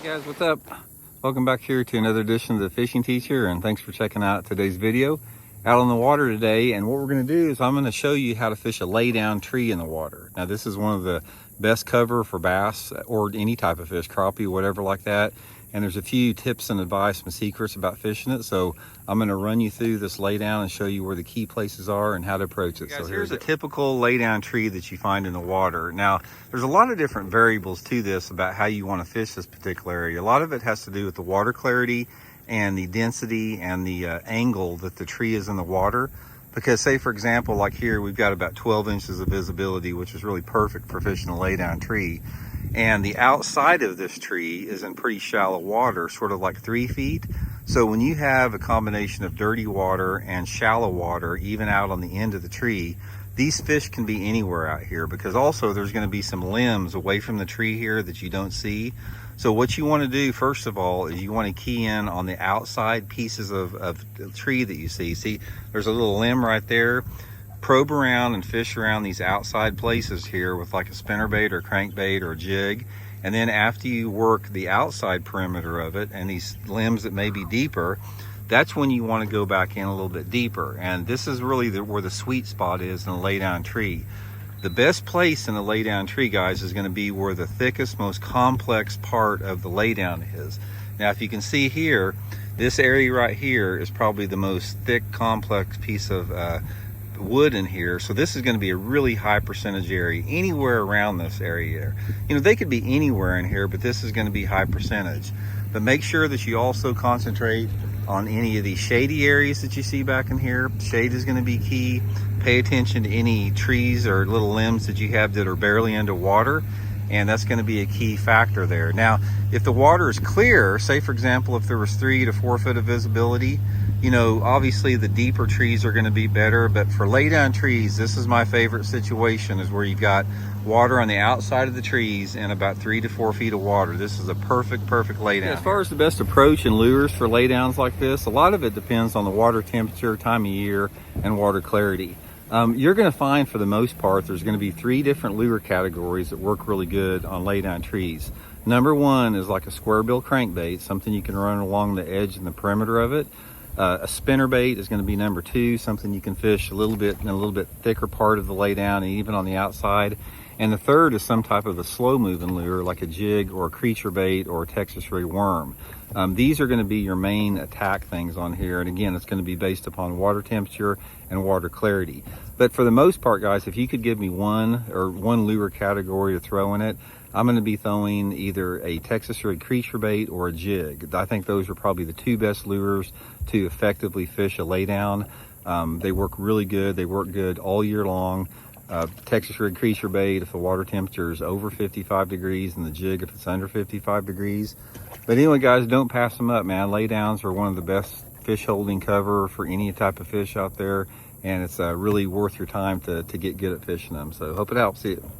Guys, what's up? Welcome back here to another edition of the Fishing Teacher, and thanks for checking out today's video. Out on the water today, and what we're going to do is I'm going to show you how to fish a laydown tree in the water. Now this is one of the best cover for bass or any type of fish, crappie, whatever like that. And there's a few tips and advice and secrets about fishing it. So I'm going to run you through this laydown and show you where the key places are and how to approach it. So here's a typical laydown tree that you find in the water. Now there's a lot of different variables to this about how you want to fish this particular area. A lot of it has to do with the water clarity and the density and the angle that the tree is in the water. Because say for example, like here, we've got about 12 inches of visibility, which is really perfect for fishing a laydown tree. And the outside of this tree is in pretty shallow water, sort of like 3 feet. So when you have a combination of dirty water and shallow water, even out on the end of the tree, these fish can be anywhere out here, because also there's going to be some limbs away from the tree here that you don't see. So what you want to do first of all is you want to key in on the outside pieces of the tree that you see. See, there's a little limb right there. Probe around and fish around these outside places here with like a spinnerbait or crankbait or a jig. And then after you work the outside perimeter of it and these limbs that may be deeper, that's when you want to go back in a little bit deeper. And this is really where the sweet spot is in a laydown tree. The best place in a laydown tree, guys, is going to be where the thickest, most complex part of the laydown is. Now, if you can see here, this area right here is probably the most thick, complex piece of wood in here. So this is going to be a really high percentage area anywhere around this area. You know, they could be anywhere in here, but this is going to be high percentage. But make sure that you also concentrate on any of these shady areas that you see back in here. Shade is going to be key. Pay attention to any trees or little limbs that you have that are barely underwater, and that's going to be a key factor there. Now, if the water is clear, say for example, if there was 3 to 4 foot of visibility, you know, obviously the deeper trees are going to be better. But for laydown trees, this is my favorite situation, is where you've got water on the outside of the trees and about 3 to 4 feet of water. This is a perfect laydown. As far as the best approach and lures for laydowns like this, a lot of it depends on the water temperature, time of year, and water clarity. You're going to find for the most part there's going to be 3 different lure categories that work really good on laydown trees. Number 1 is like a square bill crankbait, something you can run along the edge and the perimeter of it. A spinnerbait is going to be number 2, something you can fish a little bit in a little bit thicker part of the laydown and even on the outside. And the 3rd is some type of a slow moving lure like a jig or a creature bait or a Texas ray worm. These are going to be your main attack things on here. And again, it's going to be based upon water temperature and water clarity. But for the most part, guys, if you could give me one lure category to throw in it, I'm going to be throwing either a Texas ray creature bait or a jig. I think those are probably the 2 best lures to effectively fish a laydown. They work really good. They work good all year long. Texas rig creature bait if the water temperature is over 55 degrees, and the jig if it's under 55 degrees. But anyway, guys, don't pass them up, man. Laydowns are one of the best fish holding cover for any type of fish out there, and it's really worth your time to get good at fishing them. So hope it helps. See you.